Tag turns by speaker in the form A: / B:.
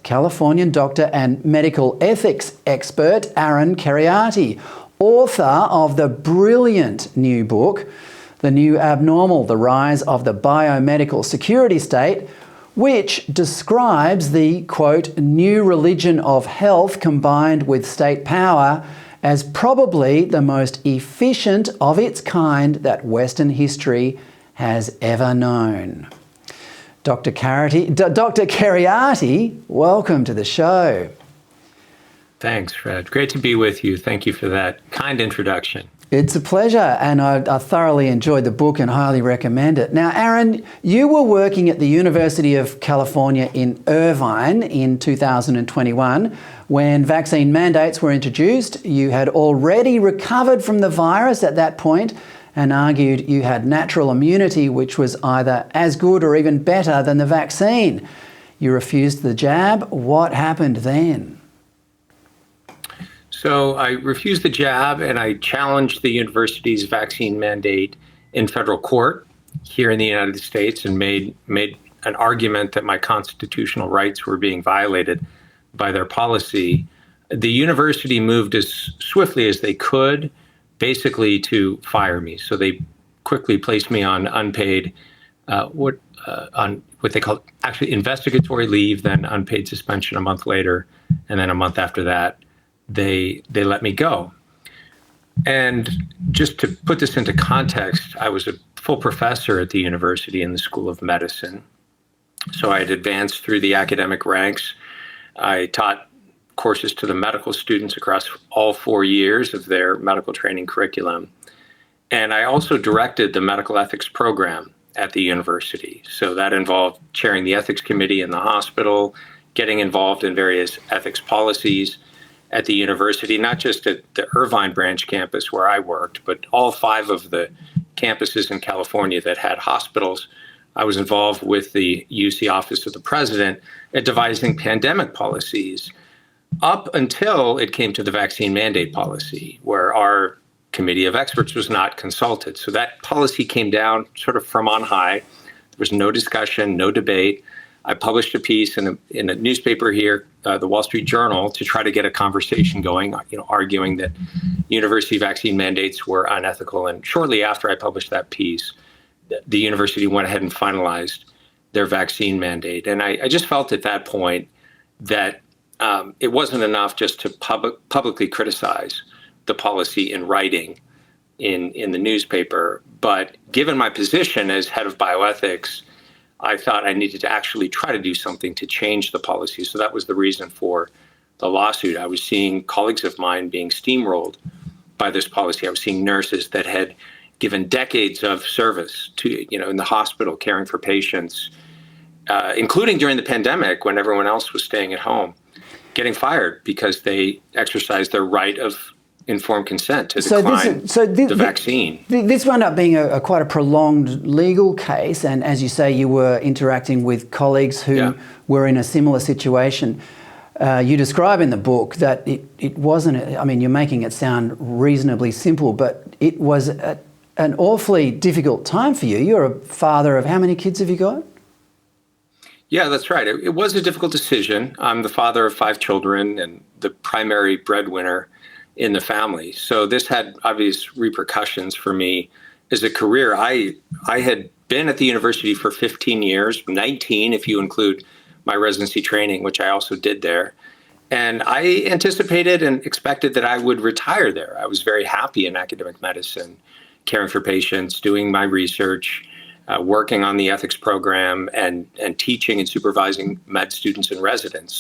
A: Californian doctor and medical ethics expert Aaron Kheriaty, author of the brilliant new book, The New Abnormal, The Rise of the Biomedical Security State, which describes the, quote, new religion of health combined with state power as probably the most efficient of its kind that Western history has ever known. Dr. Kheriaty, welcome to the show.
B: Thanks, Fred. Great to be with you. Thank you for that kind introduction.
A: It's a pleasure, and I thoroughly enjoyed the book and highly recommend it. Now, Aaron, you were working at the University of California in Irvine in 2021 when vaccine mandates were introduced. You had already recovered from the virus at that point and argued you had natural immunity, which was either as good or even better than the vaccine. You refused the jab. What happened then?
B: So I refused the jab and I challenged the university's vaccine mandate in federal court here in the United States and made an argument that my constitutional rights were being violated by their policy. The university moved as swiftly as they could, basically to fire me. So they quickly placed me on unpaid, on what they call actually investigatory leave, then unpaid suspension a month later, and then a month after that, they let me go. And just to put this into context, I was a full professor at the university in the School of Medicine. So I had advanced through the academic ranks. I taught courses to the medical students across all 4 years of their medical training curriculum. And I also directed the medical ethics program at the university. So that involved chairing the ethics committee in the hospital, getting involved in various ethics policies at the university, not just at the Irvine branch campus where I worked, but all 5 of the campuses in California that had hospitals. I was involved with the UC Office of the President at devising pandemic policies up until it came to the vaccine mandate policy, where our committee of experts was not consulted. So that policy came down sort of from on high. There was no discussion, no debate. I published a piece in a newspaper here, the Wall Street Journal, to try to get a conversation going, arguing that university vaccine mandates were unethical. And shortly after I published that piece, the university went ahead and finalized their vaccine mandate. And I just felt at that point that it wasn't enough just to publicly criticize the policy in writing in the newspaper. But given my position as head of bioethics, I thought I needed to actually try to do something to change the policy. So that was the reason for the lawsuit. I was seeing colleagues of mine being steamrolled by this policy. I was seeing nurses that had given decades of service to, in the hospital, caring for patients, including during the pandemic when everyone else was staying at home, getting fired because they exercised their right of informed consent to decline the vaccine.
A: This wound up being quite a prolonged legal case, and as you say, you were interacting with colleagues who were in a similar situation. You describe in the book that it wasn't, you're making it sound reasonably simple, but it was an awfully difficult time for you. You're a father of how many kids have you got?
B: Yeah, that's right. It was a difficult decision. I'm the father of 5 children and the primary breadwinner in the family. So this had obvious repercussions for me as a career. I had been at the university for 15 years, 19 if you include my residency training, which I also did there. And I anticipated and expected that I would retire there. I was very happy in academic medicine, caring for patients, doing my research, working on the ethics program, and teaching and supervising med students and residents.